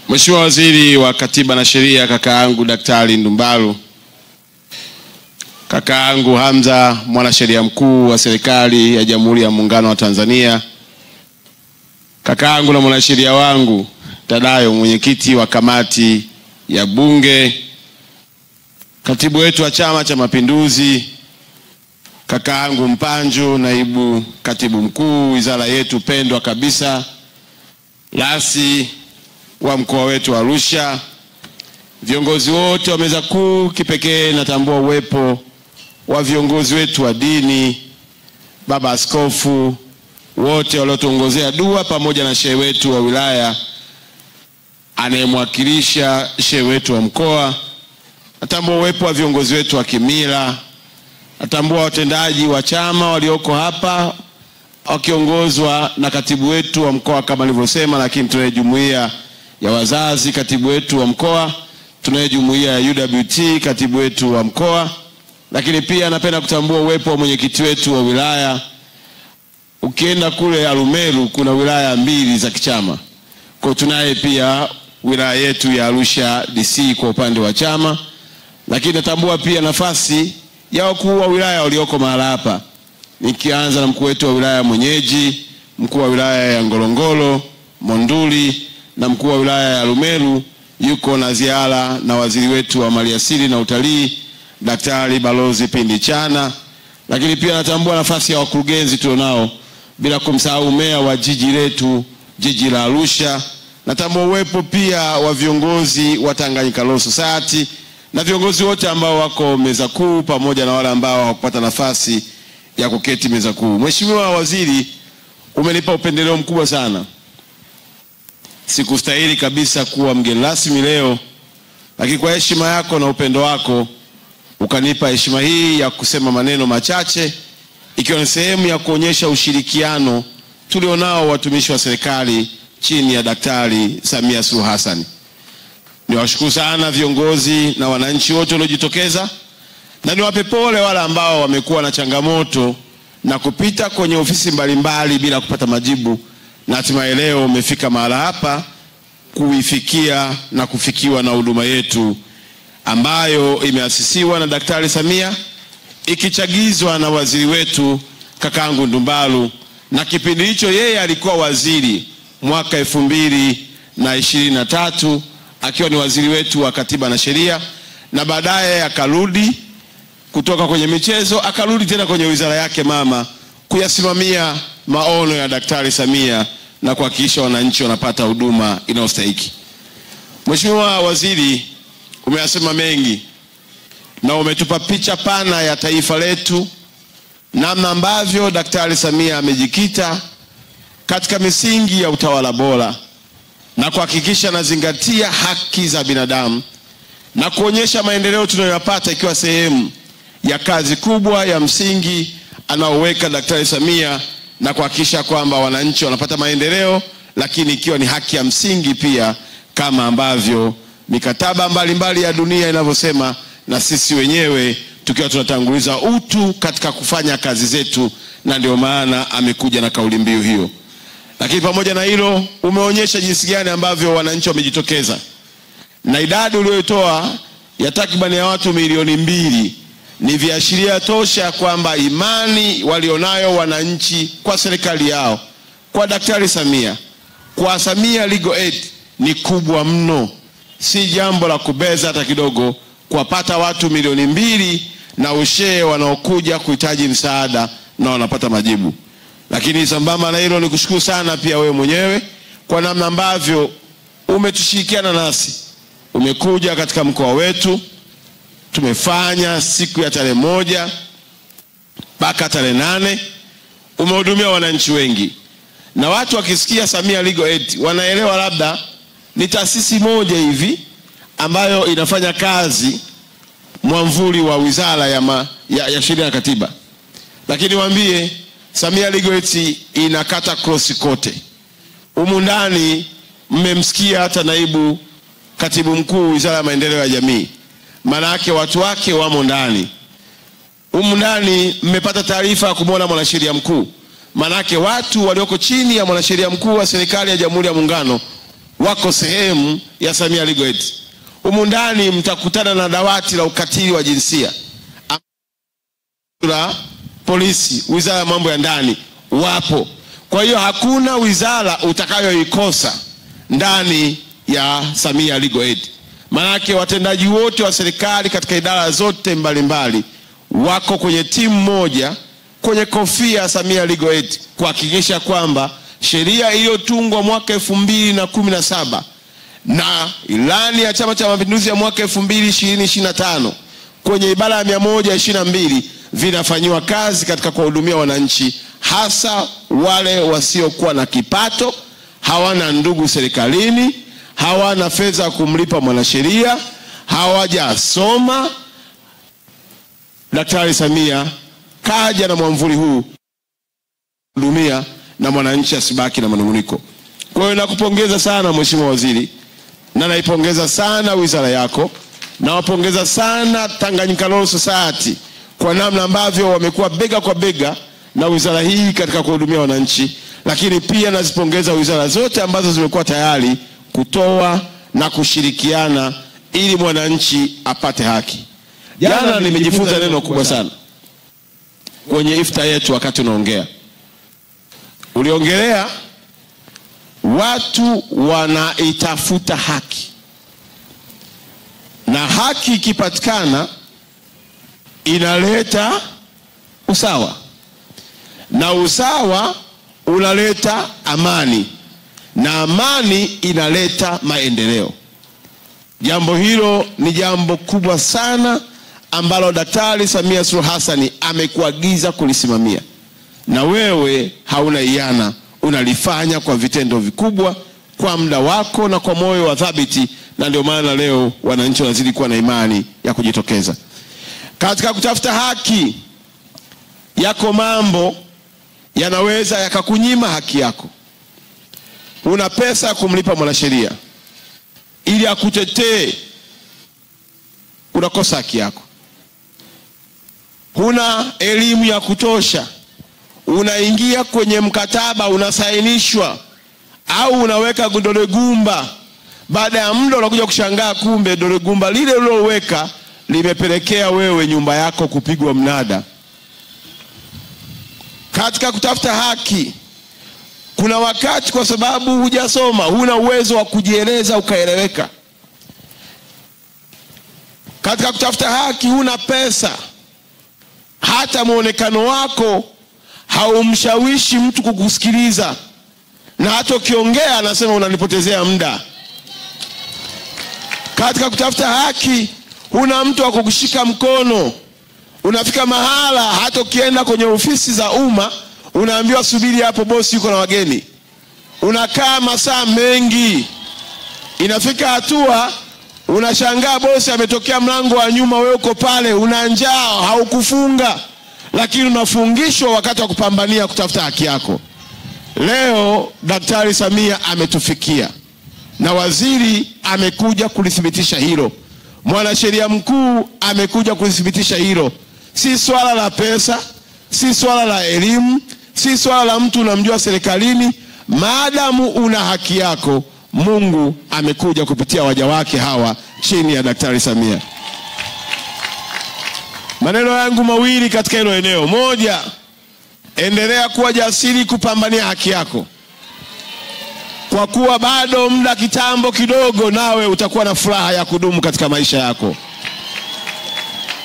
Mheshimiwa Waziri wa Katiba na Sheria, kaka yangu Daktari Ndumbaro, kaka yangu Hamza, mwanasheria mkuu wa serikali ya Jamhuri ya Muungano wa Tanzania, kaka yangu na mwanasheria wangu Tadayo, mwenyekiti wa kamati ya Bunge, katibu wetu wa Chama cha Mapinduzi, kaka yangu Mpanju, naibu katibu mkuu wizara yetu pendwa kabisa, rasi wa mkoa wetu wa Arusha, viongozi wote wa meza kuu. Kipekee natambua uwepo wa viongozi wetu wa dini, baba askofu wote waliotuongozea dua, pamoja na shehe wetu wa wilaya anayemwakilisha shehe wetu wa mkoa. Natambua uwepo wa viongozi wetu wa kimila, natambua watendaji wa chama walioko hapa wakiongozwa na katibu wetu wa mkoa kama nilivyosema, lakini tunaye jumuiya ya wazazi, katibu wetu wa mkoa, tunaye jumuiya ya UWT, katibu wetu wa mkoa, lakini pia napenda kutambua uwepo wa mwenyekiti wetu wa wilaya. Ukienda kule Arumeru kuna wilaya 2 za kichama, kwa tunaye pia wilaya yetu ya Arusha DC kwa upande wa chama. Lakini natambua pia nafasi ya wakuu wa wilaya walioko mahala hapa, nikianza na mkuu wetu wa wilaya mwenyeji, mkuu wa wilaya ya Ngorongoro, Monduli, na mkuu wa wilaya ya Arumeru yuko na ziara na waziri wetu wa maliasili na utalii Daktari Balozi Pindichana. Lakini pia natambua nafasi ya wakurugenzi tulionao, bila kumsahau meya wa jiji letu, jiji la Arusha. Natambua uwepo pia wa viongozi wa Tanganyika Law Society na viongozi wote ambao wako meza kuu, pamoja na wale ambao hawakupata nafasi ya kuketi meza kuu. Mheshimiwa Waziri, umenipa upendeleo mkubwa sana. Sikustahili kabisa kuwa mgeni rasmi leo, lakini kwa heshima yako na upendo wako ukanipa heshima hii ya kusema maneno machache, ikiwa ni sehemu ya kuonyesha ushirikiano tulionao watumishi wa serikali chini ya Daktari Samia Suluhu Hassan. Niwashukuru sana viongozi na wananchi wote waliojitokeza, na niwape pole wale ambao wamekuwa na changamoto na kupita kwenye ofisi mbalimbali bila kupata majibu, na hatimaye leo umefika mahala hapa kuifikia na kufikiwa na huduma yetu ambayo imeasisiwa na Daktari Samia, ikichagizwa na waziri wetu kakangu Ndumbaro, na kipindi hicho yeye alikuwa waziri mwaka 2023 akiwa ni waziri wetu wa Katiba na Sheria, na baadaye akarudi kutoka kwenye michezo akarudi tena kwenye wizara yake mama kuyasimamia maono ya Daktari Samia na kuhakikisha wananchi wanapata huduma inayostahili. Mheshimiwa Waziri, umeyasema mengi na umetupa picha pana ya taifa letu, namna ambavyo Daktari Samia amejikita katika misingi ya utawala bora na kuhakikisha anazingatia haki za binadamu na kuonyesha maendeleo tunayoyapata, ikiwa sehemu ya kazi kubwa ya msingi anaoweka Daktari Samia na kuhakikisha kwamba wananchi wanapata maendeleo, lakini ikiwa ni haki ya msingi pia, kama ambavyo mikataba mbalimbali ya dunia inavyosema, na sisi wenyewe tukiwa tunatanguliza utu katika kufanya kazi zetu, na ndio maana amekuja na kauli mbiu hiyo. Lakini pamoja na hilo, umeonyesha jinsi gani ambavyo wananchi wamejitokeza, na idadi uliyoitoa ya takriban ya watu milioni 2 ni viashiria tosha kwamba imani walionayo wananchi kwa serikali yao, kwa Daktari Samia, kwa Samia Legal Aid ni kubwa mno. Si jambo la kubeza hata kidogo kuwapata watu milioni 2 na ushehe wanaokuja kuhitaji msaada na wanapata majibu. Lakini sambamba na hilo, nikushukuru sana pia wewe mwenyewe kwa namna ambavyo umetushirikiana nasi. Umekuja katika mkoa wetu, tumefanya siku ya tarehe 1 mpaka tarehe 8, umehudumia wananchi wengi, na watu wakisikia Samia Legal Aid wanaelewa labda ni taasisi moja hivi ambayo inafanya kazi mwamvuli wa wizara ya sheria na katiba. Lakini waambie Samia Legal Aid inakata cross kote. Humu ndani mmemsikia hata naibu katibu mkuu wizara ya maendeleo ya jamii, maana yake watu wake wamo ndani. Humu ndani mmepata taarifa ya kumwona mwanasheria mkuu, maana yake watu walioko chini ya mwanasheria mkuu wa serikali ya Jamhuri ya Muungano wako sehemu ya Samia Legal Aid. Humu ndani mtakutana na dawati la ukatili wa jinsia, la polisi, wizara ya mambo ya ndani wapo. Kwa hiyo hakuna wizara utakayoikosa ndani ya Samia Legal Aid. Manake watendaji wote wa serikali katika idara zote mbalimbali wako kwenye timu moja, kwenye kofia ya Samia Legal Aid, kuhakikisha kwamba sheria iliyotungwa mwaka 2017 na ilani ya Chama cha Mapinduzi ya mwaka 2025 kwenye ibara ya 122 vinafanywa kazi katika kuwahudumia wananchi, hasa wale wasiokuwa na kipato, hawana ndugu serikalini, hawana fedha kumlipa mwanasheria, hawajasoma. Daktari Samia kaja na mwamvuli huu kuhudumia na mwananchi asibaki na manunguniko. Kwa hiyo nakupongeza sana Mheshimiwa Waziri, na naipongeza sana wizara yako, na wapongeza sana Tanganyika Law Society kwa namna ambavyo wamekuwa bega kwa bega na wizara hii katika kuhudumia wananchi. Lakini pia nazipongeza wizara zote ambazo zimekuwa tayari kutoa na kushirikiana ili mwananchi apate haki. Jana nimejifunza neno kubwa sana kwenye iftar yetu. Wakati unaongea, uliongelea watu wanaitafuta haki, na haki ikipatikana inaleta usawa, na usawa unaleta amani, na amani inaleta maendeleo. Jambo hilo ni jambo kubwa sana ambalo Daktari Samia Suluhu Hassan amekuagiza kulisimamia, na wewe hauna iana, unalifanya kwa vitendo vikubwa, kwa muda wako na kwa moyo wa thabiti, na ndio maana leo wananchi wanazidi kuwa na imani ya kujitokeza. Katika kutafuta haki yako, mambo yanaweza yakakunyima haki yako. Una pesa ya kumlipa mwanasheria ili akutetee, unakosa haki yako. Huna elimu ya kutosha, unaingia kwenye mkataba, unasainishwa au unaweka dole gumba, baada ya muda unakuja kushangaa kumbe dole gumba lile uliloweka limepelekea wewe nyumba yako kupigwa mnada. Katika kutafuta haki, kuna wakati kwa sababu hujasoma, huna uwezo wa kujieleza ukaeleweka. Katika kutafuta haki huna pesa, hata muonekano wako haumshawishi mtu kukusikiliza, na hata ukiongea anasema unanipotezea muda. Katika kutafuta haki huna mtu wa kukushika mkono. Unafika mahala hata ukienda kwenye ofisi za umma unaambiwa subiri hapo, bosi yuko na wageni. Unakaa masaa mengi, inafika hatua unashangaa bosi ametokea mlango wa nyuma, wewe uko pale una njaa, haukufunga, lakini unafungishwa wakati wa kupambania kutafuta haki yako. Leo Daktari Samia ametufikia na waziri amekuja kulithibitisha hilo, mwanasheria mkuu amekuja kulithibitisha hilo. Si swala la pesa, si swala la elimu, si swala la mtu unamjua serikalini. Maadamu una haki yako, Mungu amekuja kupitia waja wake hawa chini ya Daktari Samia. Maneno yangu mawili katika hilo eneo: moja, endelea kuwa jasiri kupambania haki yako, kwa kuwa bado muda kitambo kidogo nawe utakuwa na furaha ya kudumu katika maisha yako.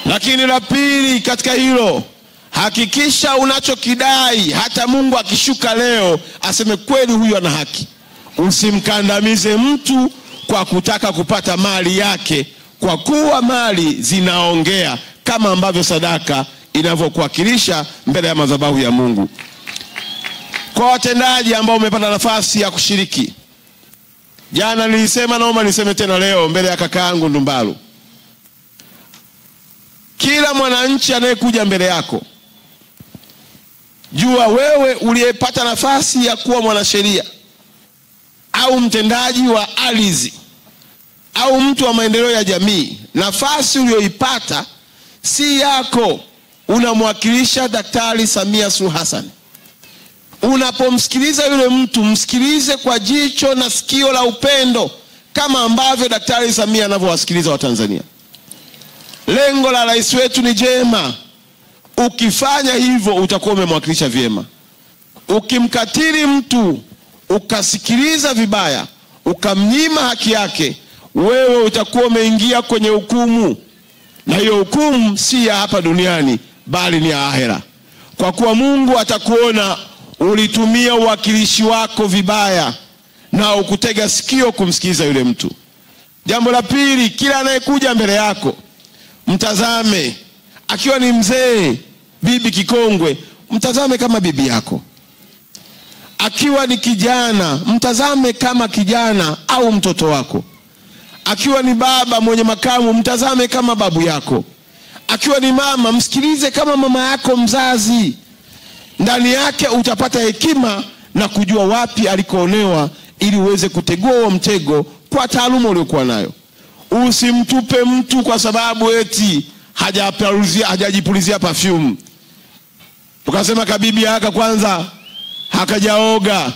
Lakini la pili katika hilo, hakikisha unachokidai hata Mungu akishuka leo aseme kweli huyu ana haki. Usimkandamize mtu kwa kutaka kupata mali yake, kwa kuwa mali zinaongea kama ambavyo sadaka inavyokuwakilisha mbele ya madhabahu ya Mungu. Kwa watendaji ambao umepata nafasi ya kushiriki, jana nilisema, naomba niseme tena leo mbele ya kaka yangu Ndumbalu, kila mwananchi anayekuja mbele yako, jua wewe uliyepata nafasi ya kuwa mwanasheria au mtendaji wa ardhi au mtu wa maendeleo ya jamii, nafasi uliyoipata si yako, unamwakilisha Daktari Samia Suluhu Hassan. Unapomsikiliza yule mtu, msikilize kwa jicho na sikio la upendo, kama ambavyo Daktari Samia anavyowasikiliza Watanzania. Lengo la rais wetu ni jema. Ukifanya hivyo utakuwa umemwakilisha vyema. Ukimkatili mtu, ukasikiliza vibaya, ukamnyima haki yake, wewe utakuwa umeingia kwenye hukumu, na hiyo hukumu si ya hapa duniani bali ni ya ahera, kwa kuwa Mungu atakuona ulitumia uwakilishi wako vibaya na ukutega sikio kumsikiliza yule mtu. Jambo la pili, kila anayekuja mbele yako mtazame, akiwa ni mzee, bibi kikongwe, mtazame kama bibi yako. Akiwa ni kijana, mtazame kama kijana au mtoto wako. Akiwa ni baba mwenye makamu, mtazame kama babu yako. Akiwa ni mama, msikilize kama mama yako mzazi. Ndani yake utapata hekima na kujua wapi alikoonewa, ili uweze kutegua huo mtego kwa taaluma uliokuwa nayo. Usimtupe mtu kwa sababu eti hajajipulizia perfume. Ukasema kabibi haka kwanza hakajaoga,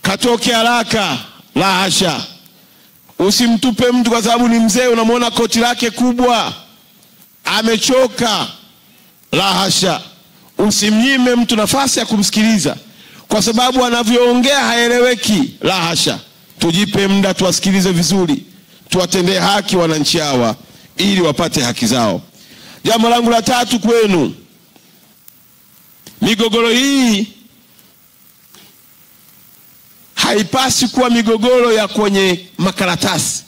katoke haraka. La hasha. Usimtupe mtu kwa sababu ni mzee, unamwona koti lake kubwa, amechoka. La hasha. Usimnyime mtu nafasi ya kumsikiliza kwa sababu anavyoongea haeleweki. La hasha. Tujipe muda, tuwasikilize vizuri, tuwatendee haki wananchi hawa ili wapate haki zao. Jambo langu la tatu kwenu, migogoro hii haipasi kuwa migogoro ya kwenye makaratasi.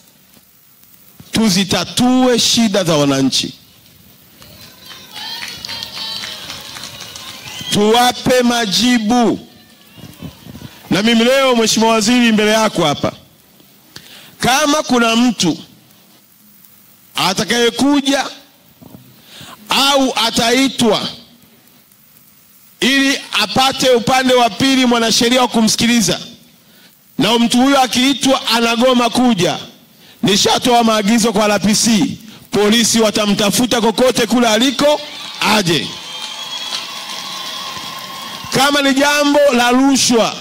Tuzitatue shida za wananchi, tuwape majibu. Na mimi leo, Mheshimiwa Waziri, mbele yako hapa, kama kuna mtu atakayekuja au ataitwa ili apate upande wa pili mwanasheria wa kumsikiliza, na mtu huyo akiitwa anagoma kuja, nishatoa maagizo kwa RPC, polisi watamtafuta kokote kule aliko aje. Kama ni jambo la rushwa,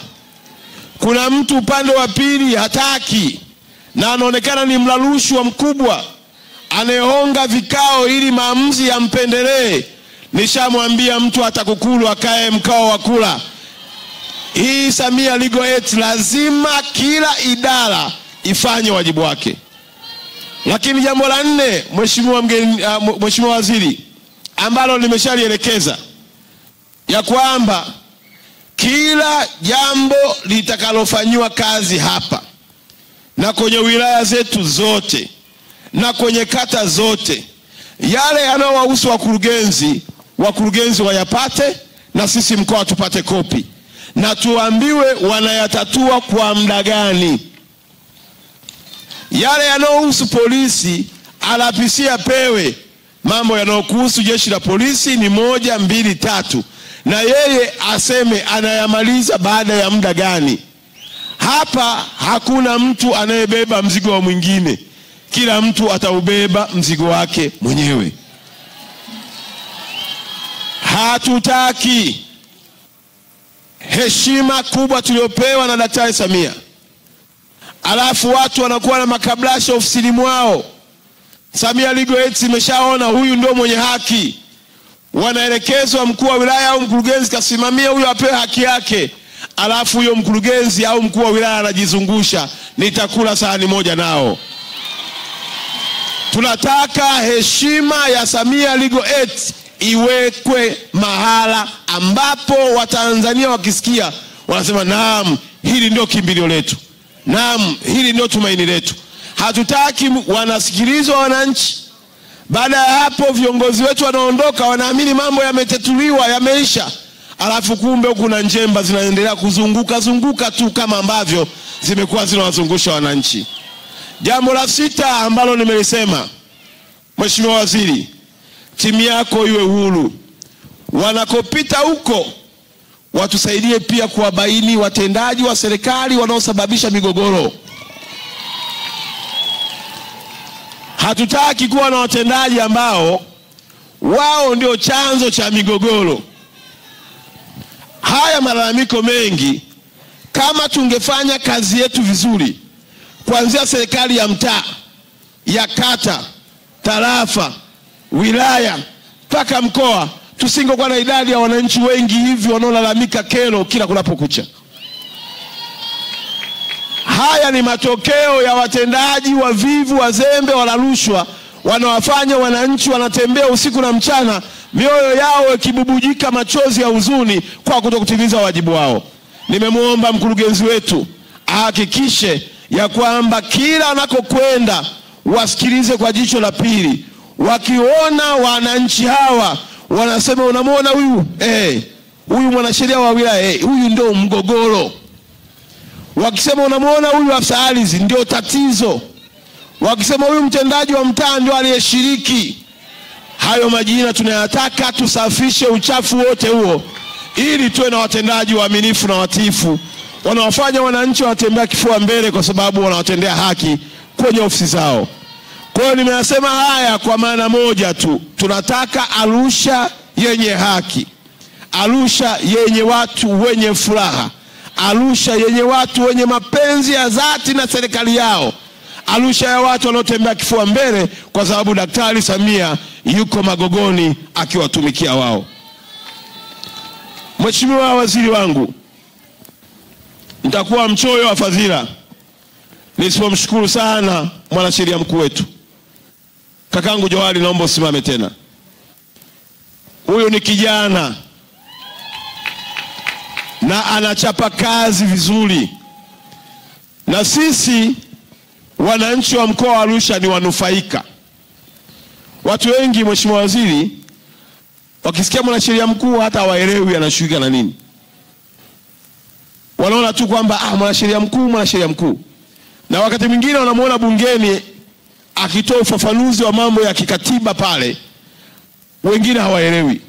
kuna mtu upande wa pili hataki na anaonekana ni mla rushwa mkubwa, anayehonga vikao ili maamuzi yampendelee, nishamwambia mtu atakukulu akae mkao wa kula. Hii Samia Legal Aid lazima kila idara ifanye wajibu wake. Lakini jambo la nne, Mheshimiwa Waziri, ambalo nimeshalielekeza, ya kwamba kila jambo litakalofanywa kazi hapa na kwenye wilaya zetu zote na kwenye kata zote, yale yanayowahusu wakurugenzi wayapate, na sisi mkoa tupate kopi, na tuambiwe wanayatatua kwa muda gani. Yale yanayohusu polisi, RPC apewe mambo yanayokuhusu jeshi la polisi ni 1, 2, 3, na yeye aseme anayamaliza baada ya muda gani. Hapa hakuna mtu anayebeba mzigo wa mwingine, kila mtu ataubeba mzigo wake mwenyewe. Hatutaki heshima kubwa tuliopewa na Daktari Samia, alafu watu wanakuwa na makablasha ofisini mwao. Samia Legal Aid imeshaona huyu ndio mwenye haki, wanaelekezwa mkuu wa wilaya au mkurugenzi kasimamia huyo apewe haki yake, alafu huyo mkurugenzi au mkuu wa wilaya anajizungusha, nitakula sahani moja nao. Tunataka heshima ya Samia Legal Aid iwekwe mahala ambapo Watanzania wakisikia wanasema naam, hili ndio kimbilio letu, naam, hili ndio tumaini letu. Hatutaki wanasikilizwa wananchi, baada ya hapo viongozi wetu wanaondoka wanaamini mambo yametatuliwa, yameisha, alafu kumbe kuna njemba zinaendelea kuzunguka tu kama ambavyo zimekuwa zinawazungusha wananchi. Jambo la sita ambalo nimelisema, Mheshimiwa Waziri, timu yako iwe huru. Wanakopita huko watusaidie pia kuwabaini watendaji wa serikali wanaosababisha migogoro. Hatutaki kuwa na watendaji ambao wao ndio chanzo cha migogoro. haya malalamiko mengi, kama tungefanya kazi yetu vizuri, kuanzia serikali ya mtaa, ya kata, tarafa, wilaya mpaka mkoa, tusingekuwa na idadi ya wananchi wengi hivi wanaolalamika kero kila kunapokucha. Haya ni matokeo ya watendaji wavivu, wazembe, wala rushwa, wanawafanya wananchi wanatembea usiku na mchana, mioyo yao ikibubujika machozi ya huzuni kwa kutokutimiza wajibu wao. Nimemwomba mkurugenzi wetu ahakikishe ya kwamba kila anakokwenda wasikilize kwa jicho la pili. Wakiona wananchi hawa wanasema, unamwona huyu huyu mwanasheria wa wilaya, huyu ndio mgogoro. Wakisema unamwona huyu afisa ardhi ndio tatizo. Wakisema huyu mtendaji wa mtaa ndio aliyeshiriki. Hayo majina tunayataka tusafishe uchafu wote huo, ili tuwe na watendaji waaminifu na watiifu, wanawafanya wananchi watembea kifua mbele, kwa sababu wanawatendea haki kwenye ofisi zao. Kwa hiyo nimeyasema haya kwa maana moja tu, tunataka Arusha yenye haki, Arusha yenye watu wenye furaha, Arusha yenye watu wenye mapenzi ya dhati na serikali yao, Arusha ya watu wanaotembea kifua mbele, kwa sababu Daktari Samia yuko Magogoni akiwatumikia wao. Mheshimiwa waziri wangu, nitakuwa mchoyo wa fadhila nisipomshukuru sana mwanasheria mkuu wetu kakangu Johari. Naomba usimame tena. Huyu ni kijana na anachapa kazi vizuri, na sisi wananchi wa mkoa wa Arusha ni wanufaika. Watu wengi, Mheshimiwa waziri, wakisikia mwanasheria mkuu hata hawaelewi anashughulika na nini. Wanaona tu kwamba mwanasheria mkuu, na wakati mwingine wanamuona bungeni akitoa ufafanuzi wa mambo ya kikatiba pale, wengine hawaelewi.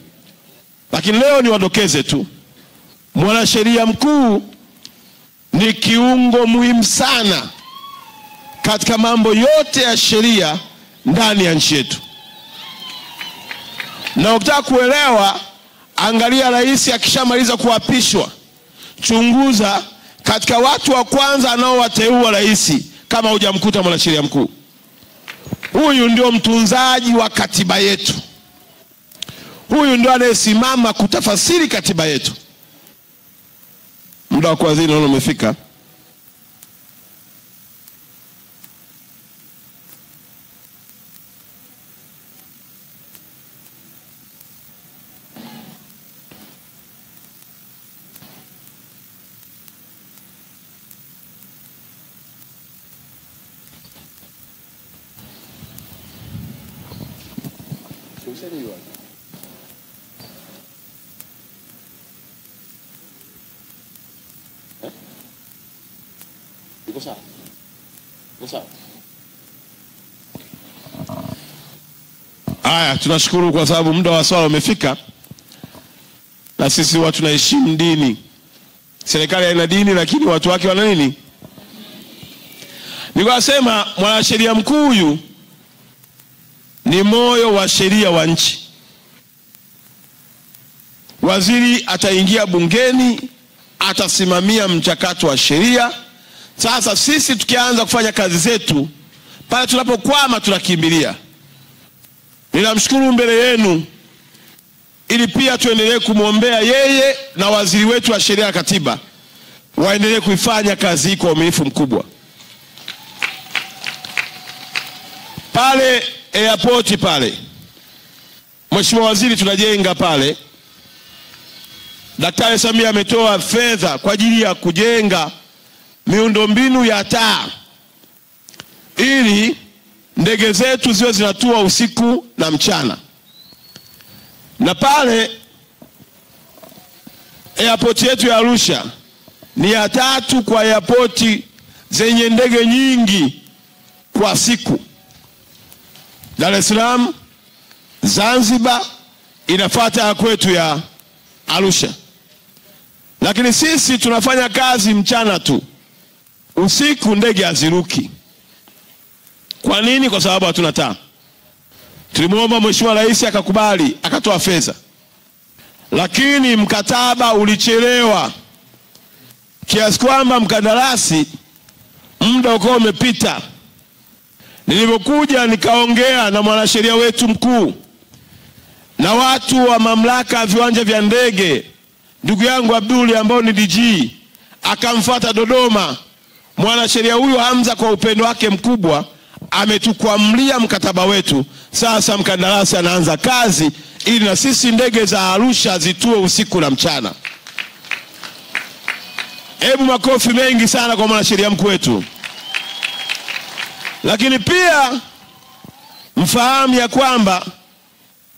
Lakini leo ni wadokeze tu, mwanasheria mkuu ni kiungo muhimu sana katika mambo yote ya sheria ndani ya nchi yetu. Na ukitaka kuelewa, angalia rais akishamaliza kuapishwa, chunguza katika watu wa kwanza anaowateua rais, kama hujamkuta mwanasheria mkuu. Huyu ndio mtunzaji wa katiba yetu, huyu ndio anayesimama kutafasiri katiba yetu. Muda wa waziri naona umefika. Haya, tunashukuru kwa sababu muda wa swala umefika, na sisi watu tunaheshimu dini. Serikali haina dini, lakini watu wake wana nini? Nikasema mwanasheria mkuu huyu ni moyo wa sheria wa nchi. Waziri ataingia bungeni, atasimamia mchakato wa sheria. Sasa sisi tukianza kufanya kazi zetu, pale tunapokwama tunakimbilia. Ninamshukuru mbele yenu, ili pia tuendelee kumwombea yeye na waziri wetu wa sheria na katiba, waendelee kuifanya kazi hii kwa uaminifu mkubwa. Pale airport pale, Mheshimiwa waziri, tunajenga pale. Daktari Samia ametoa fedha kwa ajili ya kujenga miundombinu ya taa, ili ndege zetu ziwe zinatua usiku na mchana. Na pale airport yetu ya Arusha ni ya 3 kwa airport zenye ndege nyingi kwa siku. Dar es Salaam, Zanzibar, inafuata ya kwetu ya Arusha. Lakini sisi tunafanya kazi mchana tu, usiku ndege haziruki. Kwa nini? Kwa sababu hatuna taa. Tulimwomba Mheshimiwa Rais akakubali, akatoa fedha. lakini mkataba ulichelewa kiasi kwamba mkandarasi muda ukawa umepita. Nilipokuja nikaongea na mwanasheria wetu mkuu na watu wa mamlaka ya viwanja vya ndege, ndugu yangu Abduli ambao ni DG, akamfuata Dodoma. Mwanasheria huyu Hamza kwa upendo wake mkubwa ametukwamlia mkataba wetu. Sasa mkandarasi anaanza kazi ili na sisi ndege za Arusha zitue usiku na mchana. Hebu makofi mengi sana kwa mwanasheria mkuu wetu. Lakini pia mfahamu ya kwamba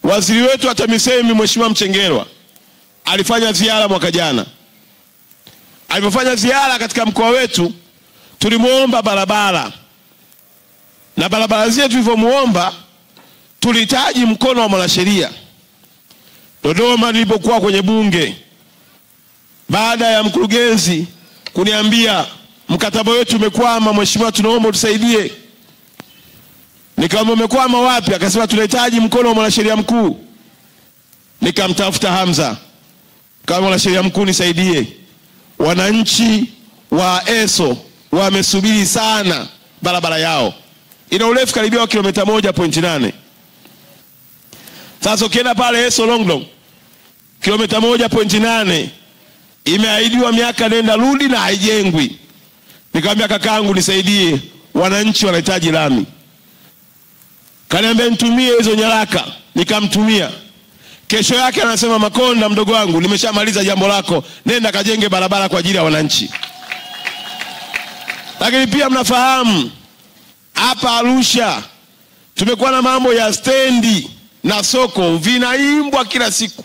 waziri wetu wa TAMISEMI Mheshimiwa Mchengerwa alifanya ziara mwaka jana. Alipofanya ziara katika mkoa wetu, tulimuomba barabara. Na barabara zile tulivyomuomba, tulihitaji mkono wa mwanasheria. Dodoma nilipokuwa kwenye bunge, baada ya mkurugenzi kuniambia mkataba wetu umekwama, mheshimiwa tunaomba utusaidie. Nikamwambia umekwama wapi? Akasema tunahitaji mkono wa mwanasheria mkuu. Nikamtafuta Hamza, kama mwanasheria mkuu nisaidie. Wananchi wa Eso wamesubiri sana barabara yao. Ina urefu karibia wa kilomita 1.8. Sasa ukienda pale Eso Longlong, kilomita 1.8 imeahidiwa miaka nenda rudi na haijengwi. Nikamwambia kakaangu nisaidie, wananchi wanahitaji lami. Kaniambia nitumie hizo nyaraka, nikamtumia. Kesho yake anasema Makonda mdogo wangu, nimeshamaliza jambo lako, nenda kajenge barabara kwa ajili ya wananchi. Lakini pia mnafahamu hapa Arusha tumekuwa na mambo ya stendi na soko vinaimbwa kila siku.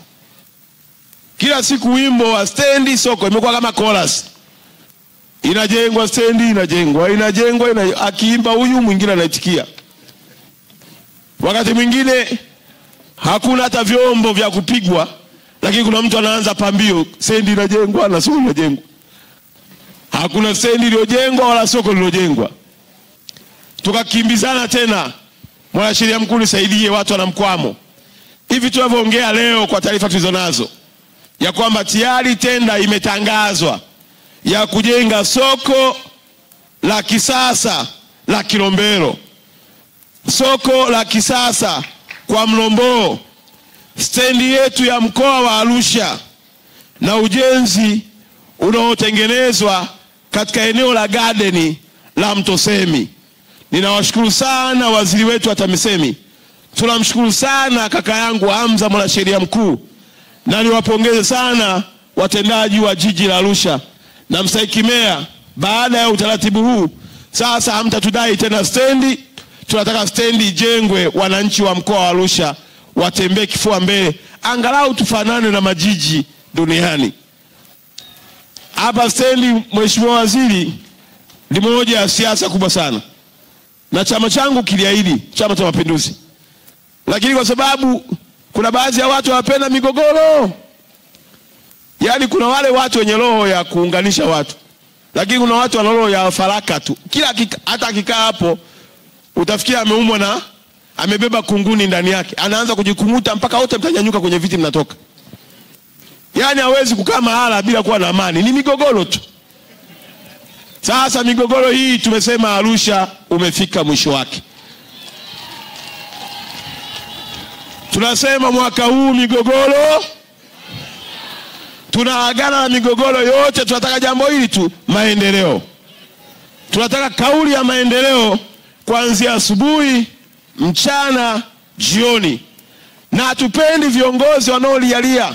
Kila siku wimbo wa stendi soko imekuwa kama chorus. Inajengwa stendi, inajengwa, akiimba huyu mwingine anaitikia. Wakati mwingine hakuna hata vyombo vya kupigwa, lakini kuna mtu anaanza pambio, stendi inajengwa na soko inajengwa. Hakuna stendi iliyojengwa wala soko lilojengwa. Tukakimbizana tena, mwanasheria mkuu nisaidie, watu wana mkwamo. Hivi tunavyoongea leo, kwa taarifa tulizonazo ya kwamba tayari tenda imetangazwa ya kujenga soko la kisasa la Kilombero, soko la kisasa kwa Mlombo, stendi yetu ya mkoa wa Arusha na ujenzi unaotengenezwa katika eneo la Garden la Mtosemi. Ninawashukuru sana waziri wetu wa TAMISEMI. Tunamshukuru sana kaka yangu Hamza mwanasheria mkuu. Na niwapongeze sana watendaji wa jiji la Arusha na mstahiki meya. Baada ya utaratibu huu, sasa hamtatudai tena stendi. Tunataka stendi ijengwe, wananchi wa mkoa wa Arusha watembee kifua mbele, angalau tufanane na majiji duniani. Hapa stendi, mheshimiwa waziri, ni moja ya siasa kubwa sana. Na chama changu kiliahidi, Chama cha Mapinduzi. Lakini kwa sababu kuna baadhi ya watu wanapenda migogoro. Yaani kuna wale watu wenye roho ya kuunganisha watu. Lakini kuna watu wana roho ya faraka tu. Hata akikaa hapo utafikia ameumwa na amebeba kunguni ndani yake. Anaanza kujikumuta mpaka wote mtanyanyuka kwenye viti mnatoka. Yaani hawezi kukaa mahala bila kuwa na amani. Ni migogoro tu. Sasa migogoro hii tumesema Arusha umefika mwisho wake. Tunasema mwaka huu migogoro, tunaagana na migogoro yote. Tunataka jambo hili tu, maendeleo. Tunataka kauli ya maendeleo kuanzia asubuhi, mchana, jioni. Na hatupendi viongozi wanaolialia.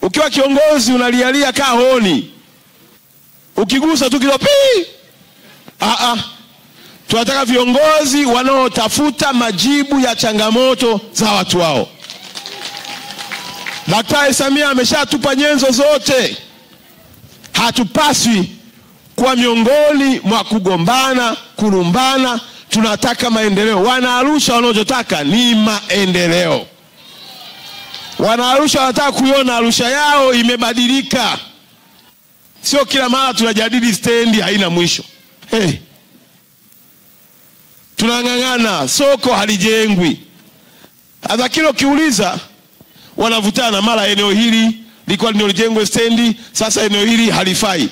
Ukiwa kiongozi unalialia kaa honi, ukigusa tu kidogo tunataka viongozi wanaotafuta majibu ya changamoto za watu wao. Daktari Samia ameshatupa nyenzo zote. Hatupaswi kuwa miongoni mwa kugombana, kulumbana. Tunataka maendeleo. Wana Arusha wanachotaka ni maendeleo. Wana Arusha wanataka kuiona Arusha yao imebadilika. Sio kila mara tunajadili stendi haina mwisho. Tunang'ang'ana, soko halijengwi. Hata kile ukiuliza, wanavutana, mara eneo hili lilikuwa ndio lijengwe stendi, sasa eneo hili halifai.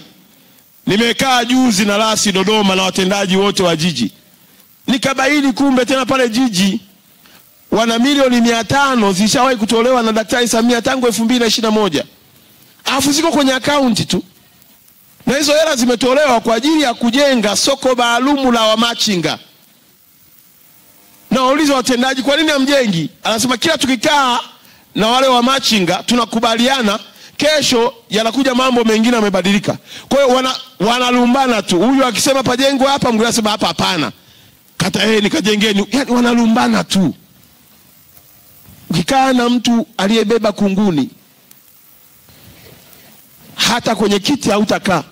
Nimekaa juzi na rasi Dodoma na watendaji wote wa jiji, nikabaini kumbe tena pale jiji wana milioni 500 zishawahi kutolewa na Daktari Samia tangu 2021. Alafu ziko kwenye akaunti tu. Na hizo hela zimetolewa kwa ajili ya kujenga soko maalumu la wamachinga. Na wauliza watendaji, kwa nini hamjengi? Anasema kila tukikaa na wale wamachinga tunakubaliana, kesho yanakuja mambo mengine yamebadilika. Kwa hiyo wanalumbana tu. Huyu akisema pajengwe hapa, mwingine anasema hapa hapana, kataeni kajengeni. Yaani wanalumbana tu. Ukikaa na mtu aliyebeba kunguni, hata kwenye kiti hautakaa,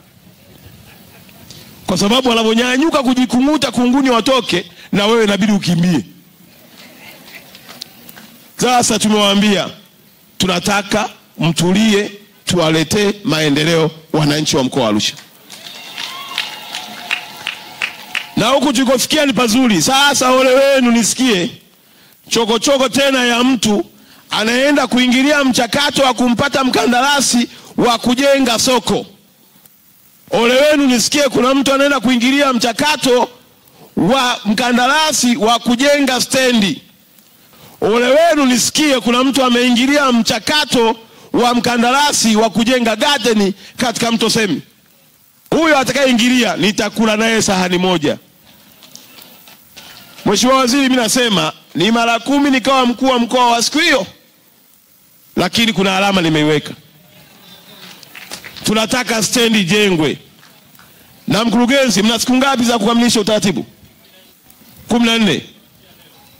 kwa sababu wanaponyanyuka kujikunguta kunguni watoke, na wewe inabidi ukimbie. Sasa tumewaambia tunataka mtulie, tuwaletee maendeleo wananchi wa mkoa wa Arusha. Na huku tulikofikia ni pazuri. Sasa ole wenu nisikie chokochoko tena ya mtu anaenda kuingilia mchakato wa kumpata mkandarasi wa kujenga soko. Ole wenu nisikie kuna mtu anaenda kuingilia mchakato wa mkandarasi wa kujenga stendi. Ole wenu nisikie kuna mtu ameingilia mchakato wa mkandarasi wa kujenga garden katika Mto Semi. Huyo atakayeingilia nitakula naye sahani moja. Mheshimiwa Waziri, mimi nasema ni mara 10 nikawa mkuu wa mkoa wa siku hiyo, lakini kuna alama nimeiweka. Tunataka stendi jengwe. Na mkurugenzi, mna siku ngapi za kukamilisha utaratibu? 14.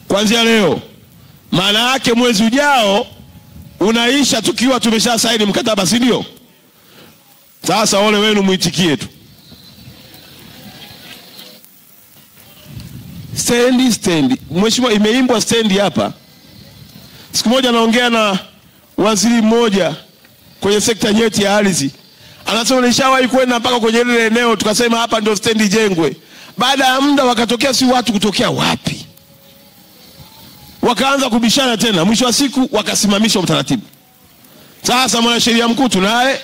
Kuanzia leo. Maana yake mwezi ujao unaisha tukiwa tumesha saini mkataba, si ndio? Sasa ole wenu muitikie tu. Stendi. Mheshimiwa, imeimbwa stendi hapa. Siku moja naongea na waziri mmoja kwenye sekta nyeti ya ardhi. Anasema nishawahi kwenda mpaka kwenye ile eneo tukasema hapa ndio stendi jengwe. Baada ya muda wakatokea si watu kutokea wapi. Wakaanza kubishana tena, mwisho wa siku wakasimamisha utaratibu. Sasa mwanasheria mkuu tunaye,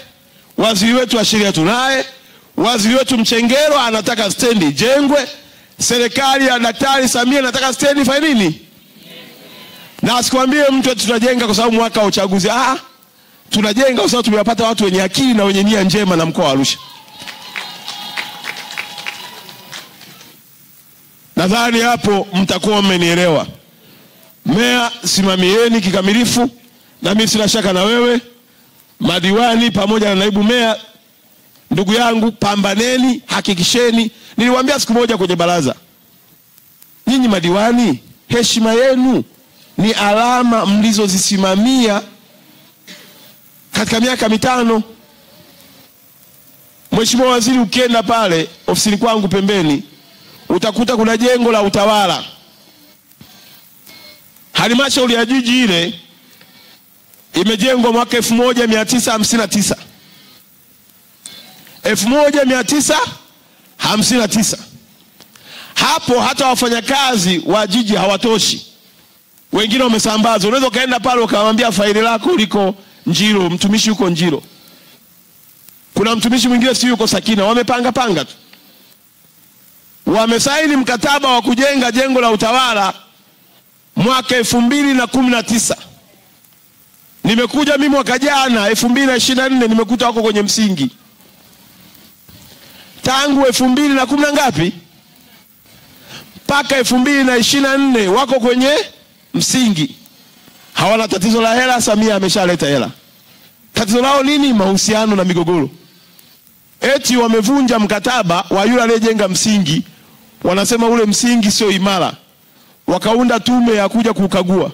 waziri wetu wa sheria tunaye, waziri wetu Mchengero anataka stendi jengwe, serikali ya Daktari Samia anataka stendi fanya nini? Na asikwambie mtu tutajenga kwa sababu mwaka wa uchaguzi. Tunajenga kwa sababu tumewapata watu wenye akili na wenye nia njema na mkoa wa Arusha. Nadhani hapo mtakuwa mmenielewa. Meya, simamieni kikamilifu, na mimi sina shaka na wewe. Madiwani pamoja na naibu meya, ndugu yangu, pambaneni, hakikisheni. Niliwaambia siku moja kwenye baraza, nyinyi madiwani, heshima yenu ni alama mlizozisimamia katika miaka 5. Mheshimiwa Waziri, ukienda pale ofisini kwangu pembeni utakuta kuna jengo la utawala. Halmashauri ya jiji ile imejengwa mwaka 1959. 1959. Hapo hata wafanyakazi wa jiji hawatoshi. Wengine wamesambazwa. Unaweza kaenda pale ukamwambia faili lako liko Njiro, mtumishi yuko Njiro. Kuna mtumishi mwingine si yuko Sakina, wamepanga tu. Wamesaini mkataba wa kujenga jengo la utawala mwaka 2019. Nimekuja mimi mwaka jana 2024 nimekuta wako kwenye msingi. Tangu 2010 ngapi? Mpaka 2024 wako kwenye msingi. Hawana tatizo la hela, Samia ameshaleta hela. Tatizo lao nini? Mahusiano na migogoro. Eti wamevunja mkataba wa yule aliyejenga msingi. Wanasema ule msingi sio imara. Wakaunda tume ya kuja kukagua.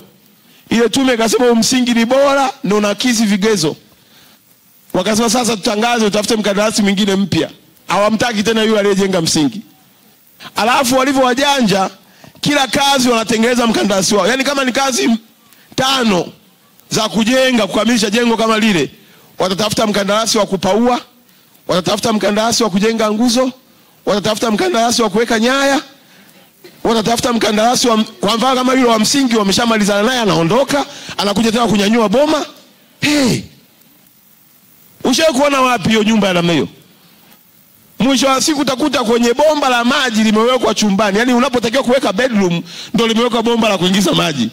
Ile tume ikasema msingi ni bora na unakidhi vigezo. Wakasema sasa tutangaze, utafute mkandarasi mwingine mpya. Hawamtaki tena yule aliyejenga msingi. Alafu walivyo wajanja, kila kazi wanatengeneza mkandarasi wao. Yaani kama ni kazi 5 za kujenga, kukamilisha jengo kama lile, watatafuta mkandarasi wa kupaua, watatafuta mkandarasi wa kujenga nguzo, watatafuta mkandarasi wa kuweka nyaya. Wanatafuta mkandarasi kwa mfano kama yule wa msingi wameshamalizana naye, anaondoka, anakuja tena kunyanyua boma. Ushawahi kuona wapi hiyo nyumba ya namna hiyo? Mwisho wa siku utakuta kwenye bomba la maji limewekwa chumbani. Yaani unapotakiwa kuweka bedroom ndio limewekwa bomba la kuingiza maji.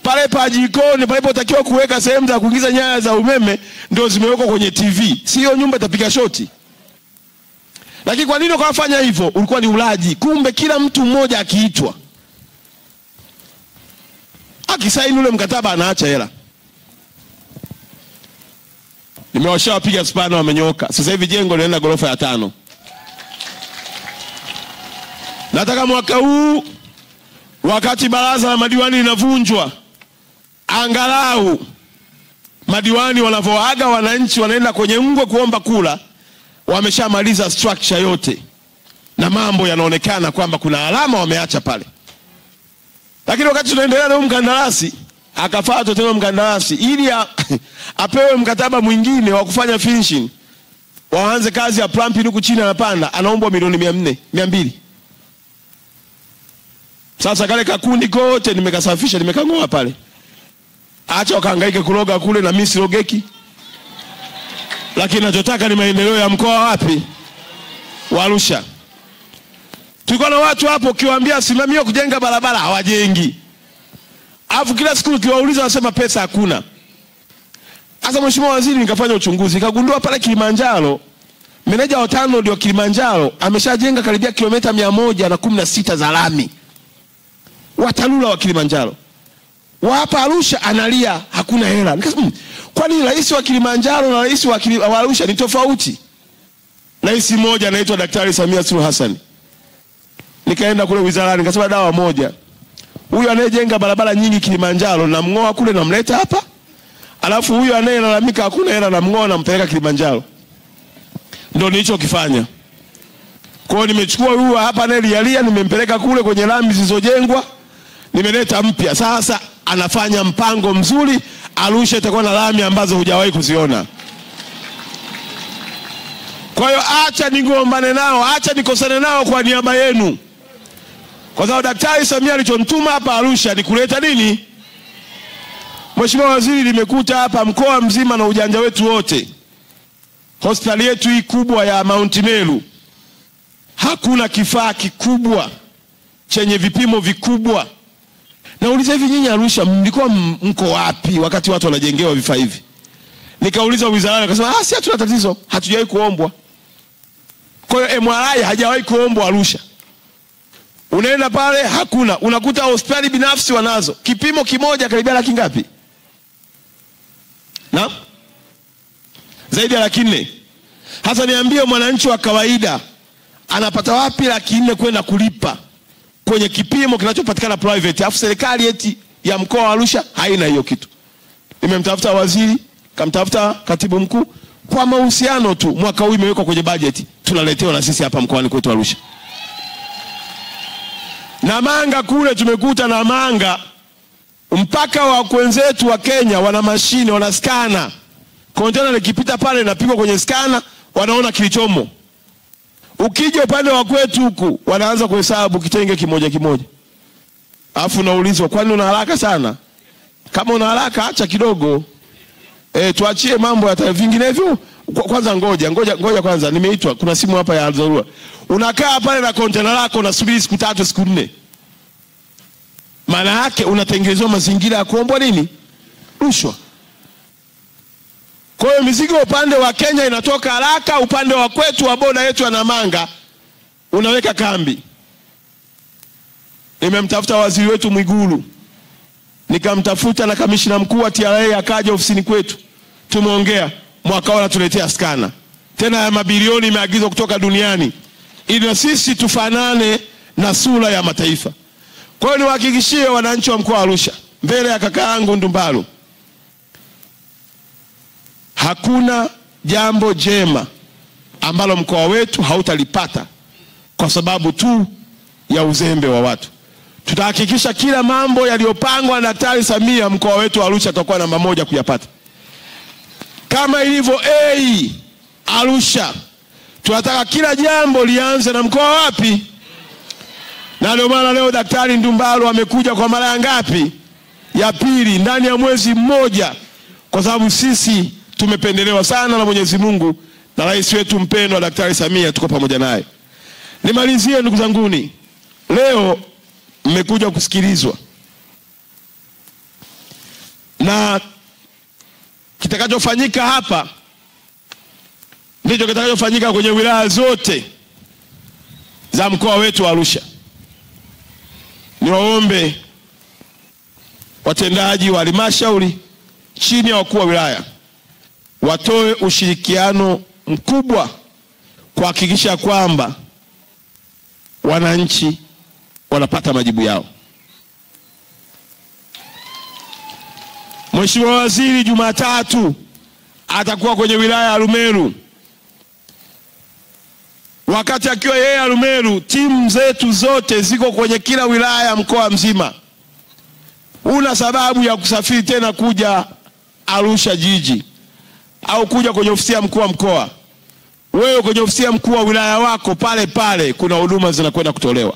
Pale pa jikoni palipotakiwa kuweka sehemu za kuingiza nyaya za umeme ndio zimewekwa kwenye TV. Sio nyumba itapiga shoti. Lakini kwa nini wakafanya hivyo? Ulikuwa ni ulaji. Kumbe kila mtu mmoja akiitwa, akisaini ule mkataba anaacha hela. Nimewashawapiga spana wamenyoka. Sasa hivi jengo linaenda ghorofa ya 5. Nataka mwaka huu wakati baraza la madiwani linavunjwa, angalau madiwani wanavoaga wananchi wanaenda kwenye ngwe kuomba kula, wameshamaliza structure yote na mambo yanaonekana kwamba kuna alama wameacha pale. Lakini wakati tunaendelea na mkandarasi, akafuata tena mkandarasi ili apewe mkataba mwingine wa kufanya finishing, waanze kazi ya plumbing huku chini anapanda, anaomba milioni 400, 200. Sasa kale kakundi kote nimekasafisha, nimekangoa pale. Acha wakahangaike kuloga kule na mimi sirogeki. Lakini ninachotaka ni maendeleo ya mkoa wapi? Wa Arusha. Tulikuwa na watu hapo ukiwaambia simamia kujenga barabara hawajengi. Alafu kila siku ukiwauliza wanasema pesa hakuna. Sasa Mheshimiwa Waziri nikafanya uchunguzi, nikagundua pale Kilimanjaro meneja wa TANROADS wa Kilimanjaro ameshajenga karibia kilomita 116 za lami. Wa TARURA wa Kilimanjaro. Wa hapa Arusha analia hakuna hela. Nikasema kwani rais wa Kilimanjaro na rais wa Arusha ni tofauti? Rais mmoja anaitwa Daktari Samia Suluhu Hassan. Nikaenda kule wizarani nikasema dawa moja. Huyu anayejenga barabara nyingi Kilimanjaro namngoa kule namleta hapa. Alafu huyu anayelalamika hakuna hela namngoa nampeleka Kilimanjaro. Ndio nilichokifanya. Kwa hiyo nimechukua huyu hapa anayelialia nimempeleka kule kwenye lami zilizojengwa, nimeleta mpya. Sasa anafanya mpango mzuri, Arusha itakuwa na lami ambazo hujawahi kuziona. Kwa hiyo acha nigombane nao, acha nikosane nao kwa niaba yenu. Kwa sababu Daktari Samia alichomtuma hapa Arusha ni kuleta nini? Mheshimiwa Waziri, nimekuta hapa mkoa mzima na ujanja wetu wote. Hospitali yetu hii kubwa ya Mount Meru, hakuna kifaa kikubwa chenye vipimo vikubwa. Nauliza hivi nyinyi Arusha mlikuwa mko wapi wakati watu wanajengewa vifaa hivi? Nikauliza wizarani akasema si hatuna tatizo, hatujawahi kuombwa. Kwa hiyo MRI hajawahi kuombwa Arusha. Unaenda pale hakuna, unakuta hospitali binafsi wanazo. Kipimo kimoja karibia laki ngapi? Na zaidi ya 400. Hasa niambie mwananchi wa kawaida anapata wapi 400 kwenda kulipa kwenye kipimo kinachopatikana private? Afu serikali eti ya mkoa wa Arusha haina hiyo kitu. Nimemtafuta waziri, kamtafuta katibu mkuu, kwa mahusiano tu mwaka huu imewekwa kwenye budget, tunaletewa na sisi hapa mkoani kwetu Arusha. Namanga kule tumekuta Namanga mpaka wa kwenzetu wa Kenya wana mashine, wana skana. Container likipita pale napigwa kwenye skana, wanaona kilichomo. Ukija upande wa kwetu huku wanaanza kuhesabu kitenge kimoja kimoja. Alafu unaulizwa kwani una haraka sana? Kama una haraka acha kidogo. Tuachie mambo ya vinginevyo. Kwanza ngoja kwanza, nimeitwa kuna simu hapa ya dharura. Unakaa pale na container lako unasubiri siku 3 siku 4. Maana yake unatengenezwa mazingira ya kuombwa nini? Rushwa. Kwa hiyo mizigo upande wa Kenya inatoka haraka, upande wa kwetu wa boda yetu ya Namanga unaweka kambi. Nimemtafuta waziri wetu Mwigulu, nikamtafuta na kamishna mkuu wa TRA akaja ofisini kwetu. Tumeongea, mwaka huu tuletea skana. Tena ya mabilioni imeagizwa kutoka duniani ili na sisi tufanane na sura ya mataifa. Kwa hiyo niwahakikishie wananchi wa mkoa wa Arusha mbele ya kaka yangu Ndumbaru, hakuna jambo jema ambalo mkoa wetu hautalipata kwa sababu tu ya uzembe wa watu. Tutahakikisha kila mambo yaliyopangwa na Daktari Samia mkoa wetu wa Arusha tutakuwa namba 1 kuyapata. Kama ilivyo Arusha, tunataka kila jambo lianze na mkoa wapi? Na ndio maana leo Daktari Ndumbaro amekuja kwa mara ngapi? Ya pili ndani ya mwezi mmoja, kwa sababu sisi tumependelewa sana na Mwenyezi Mungu na rais wetu mpendwa Daktari Samia, tuko pamoja naye. Nimalizie ndugu zanguni, leo mmekuja kusikilizwa na kitakachofanyika hapa ndicho kitakachofanyika kwenye wilaya zote za mkoa wetu wa Arusha. Niwaombe watendaji wa halmashauri chini ya wakuu wa wilaya watoe ushirikiano mkubwa kuhakikisha kwamba wananchi wanapata majibu yao. Mheshimiwa Waziri Jumatatu atakuwa kwenye wilaya ya Arumeru. Wakati akiwa yeye Arumeru, timu zetu zote ziko kwenye kila wilaya ya mkoa mzima. Una sababu ya kusafiri tena kuja Arusha jiji au kuja kwenye ofisi ya mkuu wa mkoa. Wewe kwenye ofisi ya mkuu wa wilaya wako pale pale kuna huduma zinakwenda kutolewa.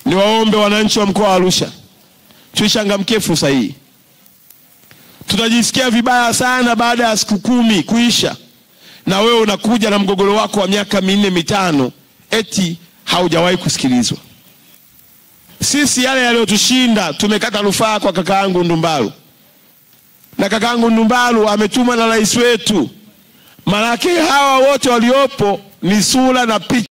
Niwaombe wananchi wa mkoa wa Arusha, tuishangamkie fursa hii. Tutajisikia vibaya sana baada ya siku 10 kuisha na wewe unakuja na mgogoro wako wa miaka 4 5 eti haujawahi kusikilizwa. Sisi yale yaliyotushinda tumekata rufaa kwa kakaangu Ndumbaro. Na kakaangu Ndumbaro ametuma na rais wetu. Maana hawa wote waliopo ni sura na picha.